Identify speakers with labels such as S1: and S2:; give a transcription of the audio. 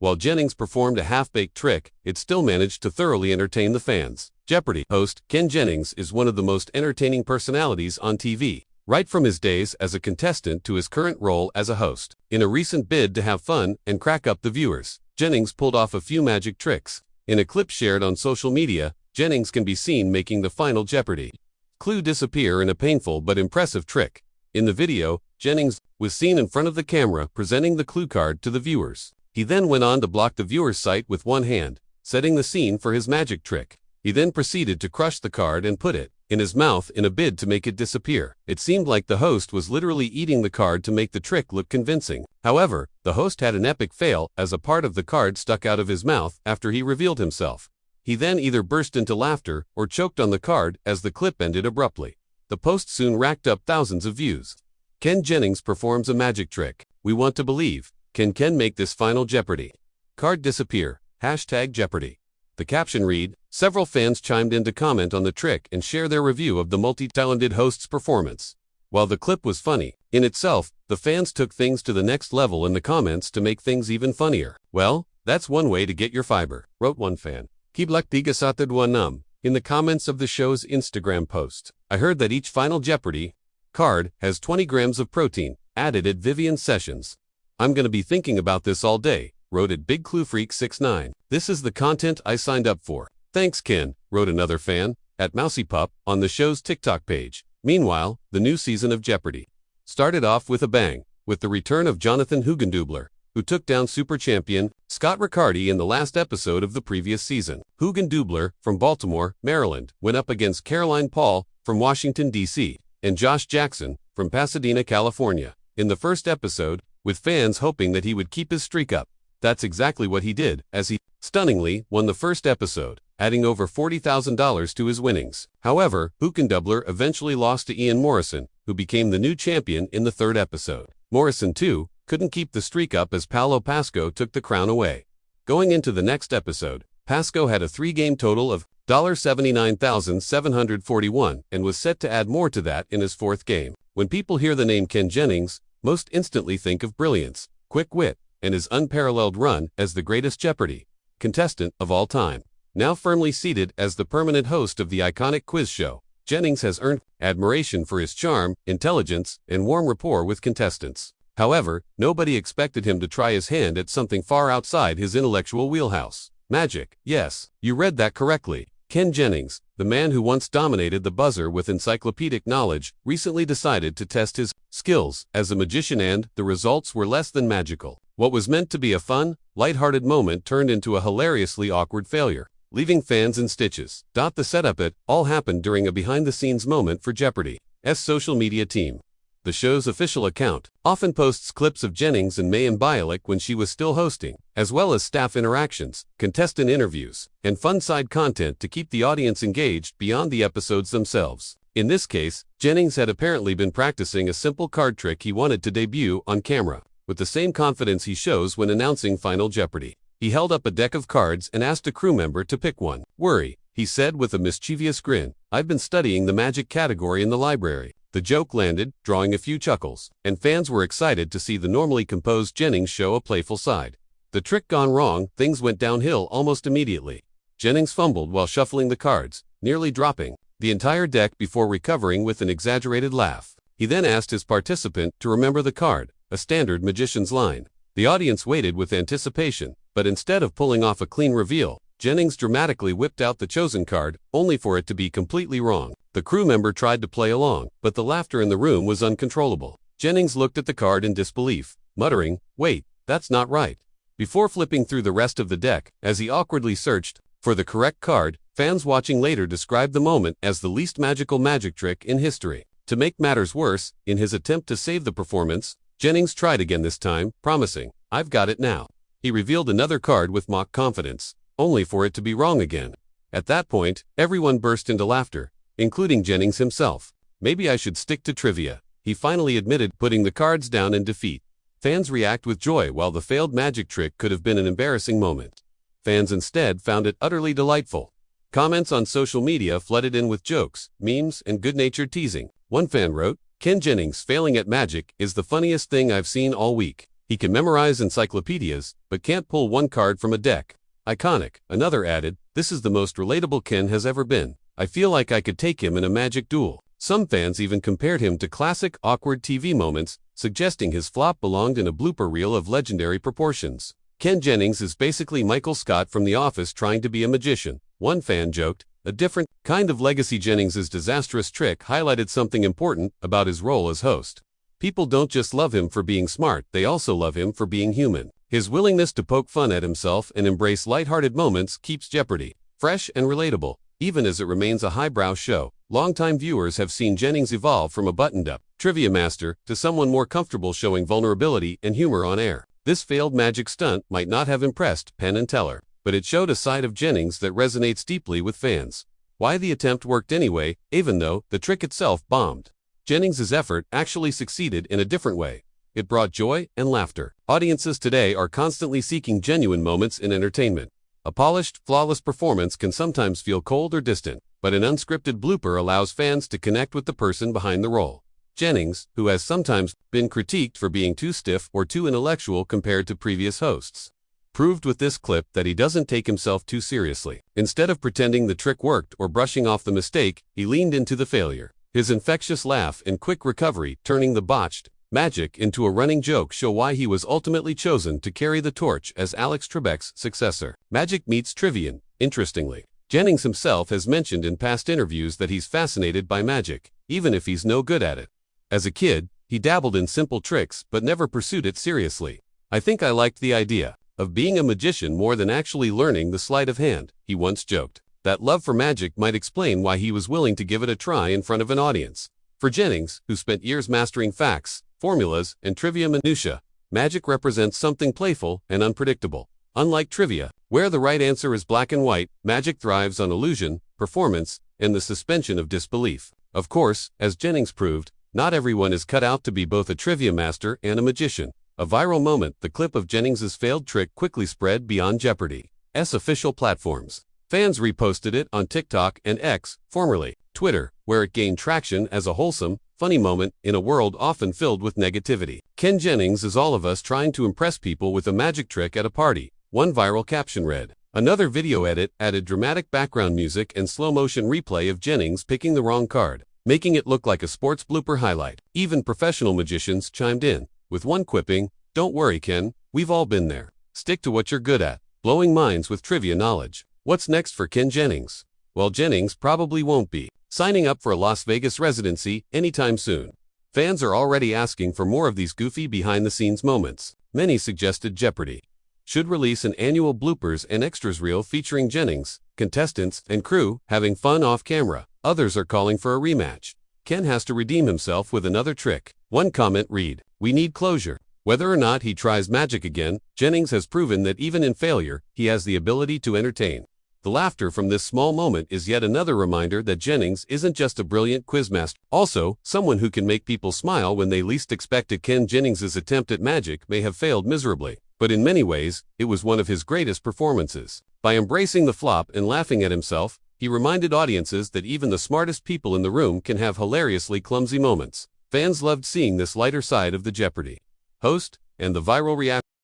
S1: While Jennings performed a half-baked trick, it still managed to thoroughly entertain the fans. Jeopardy host Ken Jennings is one of the most entertaining personalities on TV, right from his days as a contestant to his current role as a host. In a recent bid to have fun and crack up the viewers, Jennings pulled off a few magic tricks. In a clip shared on social media, Jennings can be seen making the final Jeopardy clue disappear in a painful but impressive trick. In the video, Jennings was seen in front of the camera presenting the clue card to the viewers. He then went on to block the viewer's sight with one hand, setting the scene for his magic trick. He then proceeded to crush the card and put it in his mouth in a bid to make it disappear. It seemed like the host was literally eating the card to make the trick look convincing. However, the host had an epic fail as a part of the card stuck out of his mouth after he revealed himself. He then either burst into laughter or choked on the card as the clip ended abruptly. The post soon racked up thousands of views. Ken Jennings performs a magic trick. We want to believe. Can Ken make this final Jeopardy card disappear? #Jeopardy. The caption read, several fans chimed in to comment on the trick and share their review of the multi-talented host's performance. While the clip was funny in itself, the fans took things to the next level in the comments to make things even funnier. Well, that's one way to get your fiber, wrote one fan. Kiblak Digasatad Wanam. In the comments of the show's Instagram post, I heard that each final Jeopardy card has 20 grams of protein, added at Vivian Sessions. I'm gonna be thinking about this all day, wrote at Big Clue Freak 69. This is the content I signed up for. Thanks, Ken, wrote another fan, at MousyPup, on the show's TikTok page. Meanwhile, the new season of Jeopardy started off with a bang, with the return of Jonathan Hugendubler, who took down super champion Scott Riccardi in the last episode of the previous season. Hugendubler, from Baltimore, Maryland, went up against Caroline Paul, from Washington, D.C., and Josh Jackson, from Pasadena, California, in the first episode, with fans hoping that he would keep his streak up. That's exactly what he did, as he stunningly won the first episode, adding over $40,000 to his winnings. However, Hugendubler eventually lost to Ian Morrison, who became the new champion in the third episode. Morrison, too, couldn't keep the streak up as Paolo Pasco took the crown away. Going into the next episode, Pasco had a 3-game total of $79,741 and was set to add more to that in his 4th game. When people hear the name Ken Jennings, most instantly think of brilliance, quick wit, and his unparalleled run as the greatest Jeopardy contestant of all time. Now firmly seated as the permanent host of the iconic quiz show, Jennings has earned admiration for his charm, intelligence, and warm rapport with contestants. However, nobody expected him to try his hand at something far outside his intellectual wheelhouse. Magic. Yes, you read that correctly. Ken Jennings, the man who once dominated the buzzer with encyclopedic knowledge, recently decided to test his skills as a magician, and the results were less than magical. What was meant to be a fun, lighthearted moment turned into a hilariously awkward failure, leaving fans in stitches. The setup it all happened during a behind-the-scenes moment for Jeopardy's social media team. The show's official account often posts clips of Jennings and bialik when she was still hosting, as well as staff interactions, contestant interviews, and fun side content to keep the audience engaged beyond the episodes themselves. In this case, Jennings had apparently been practicing a simple card trick he wanted to debut on camera, with the same confidence he shows when announcing Final Jeopardy. He held up a deck of cards and asked a crew member to pick one. "Worry," he said with a mischievous grin. "I've been studying the magic category in the library." The joke landed, drawing a few chuckles, and fans were excited to see the normally composed Jennings show a playful side. The trick gone wrong, things went downhill almost immediately. Jennings fumbled while shuffling the cards, nearly dropping the entire deck before recovering with an exaggerated laugh. He then asked his participant to remember the card, a standard magician's line. The audience waited with anticipation, but instead of pulling off a clean reveal, Jennings dramatically whipped out the chosen card, only for it to be completely wrong. The crew member tried to play along, but the laughter in the room was uncontrollable. Jennings looked at the card in disbelief, muttering, "Wait, that's not right," before flipping through the rest of the deck. As he awkwardly searched for the correct card, fans watching later described the moment as the least magical magic trick in history. To make matters worse, in his attempt to save the performance, Jennings tried again this time, promising, "I've got it now." He revealed another card with mock confidence, only for it to be wrong again. At that point, everyone burst into laughter, including Jennings himself. "Maybe I should stick to trivia," he finally admitted, putting the cards down in defeat. Fans react with joy while the failed magic trick could have been an embarrassing moment. Fans instead found it utterly delightful. Comments on social media flooded in with jokes, memes, and good-natured teasing. One fan wrote, "Ken Jennings failing at magic is the funniest thing I've seen all week." He can memorize encyclopedias, but can't pull one card from a deck. Iconic. Another added, "This is the most relatable Ken has ever been. I feel like I could take him in a magic duel." Some fans even compared him to classic, awkward TV moments, suggesting his flop belonged in a blooper reel of legendary proportions. Ken Jennings is basically Michael Scott from The Office trying to be a magician. One fan joked, "A different kind of legacy." Jennings' disastrous trick highlighted something important about his role as host. People don't just love him for being smart, they also love him for being human. His willingness to poke fun at himself and embrace lighthearted moments keeps Jeopardy fresh and relatable, even as it remains a highbrow show. Longtime viewers have seen Jennings evolve from a buttoned-up trivia master to someone more comfortable showing vulnerability and humor on air. This failed magic stunt might not have impressed Penn and Teller, but it showed a side of Jennings that resonates deeply with fans. Why the attempt worked anyway, even though the trick itself bombed. Jennings' effort actually succeeded in a different way. It brought joy and laughter. Audiences today are constantly seeking genuine moments in entertainment. A polished, flawless performance can sometimes feel cold or distant, but an unscripted blooper allows fans to connect with the person behind the role. Jennings, who has sometimes been critiqued for being too stiff or too intellectual compared to previous hosts, proved with this clip that he doesn't take himself too seriously. Instead of pretending the trick worked or brushing off the mistake, he leaned into the failure. His infectious laugh and quick recovery, turning the botched magic into a running joke, show why he was ultimately chosen to carry the torch as Alex Trebek's successor. Magic meets trivia. Interestingly, Jennings himself has mentioned in past interviews that he's fascinated by magic, even if he's no good at it. As a kid, he dabbled in simple tricks but never pursued it seriously. "I think I liked the idea of being a magician more than actually learning the sleight of hand," he once joked. That love for magic might explain why he was willing to give it a try in front of an audience. For Jennings, who spent years mastering facts, formulas, and trivia minutiae, magic represents something playful and unpredictable. Unlike trivia, where the right answer is black and white, magic thrives on illusion, performance, and the suspension of disbelief. Of course, as Jennings proved, not everyone is cut out to be both a trivia master and a magician. A viral moment, the clip of Jennings' failed trick quickly spread beyond Jeopardy's official platforms. Fans reposted it on TikTok and X, formerly Twitter, where it gained traction as a wholesome, funny moment in a world often filled with negativity. Ken Jennings is all of us trying to impress people with a magic trick at a party, one viral caption read. Another video edit added dramatic background music and slow-motion replay of Jennings picking the wrong card, making it look like a sports blooper highlight. Even professional magicians chimed in, with one quipping, "Don't worry, Ken, we've all been there. Stick to what you're good at," blowing minds with trivia knowledge. What's next for Ken Jennings? Well, Jennings probably won't be signing up for a Las Vegas residency anytime soon. Fans are already asking for more of these goofy behind-the-scenes moments. Many suggested Jeopardy should release an annual bloopers and extras reel featuring Jennings, contestants, and crew having fun off camera. Others are calling for a rematch. Ken has to redeem himself with another trick. One comment read, "We need closure." Whether or not he tries magic again, Jennings has proven that even in failure, he has the ability to entertain. The laughter from this small moment is yet another reminder that Jennings isn't just a brilliant quizmaster, also someone who can make people smile when they least expect it. Ken Jennings' attempt at magic may have failed miserably, but in many ways, it was one of his greatest performances. By embracing the flop and laughing at himself, he reminded audiences that even the smartest people in the room can have hilariously clumsy moments. Fans loved seeing this lighter side of the Jeopardy host, and the viral reaction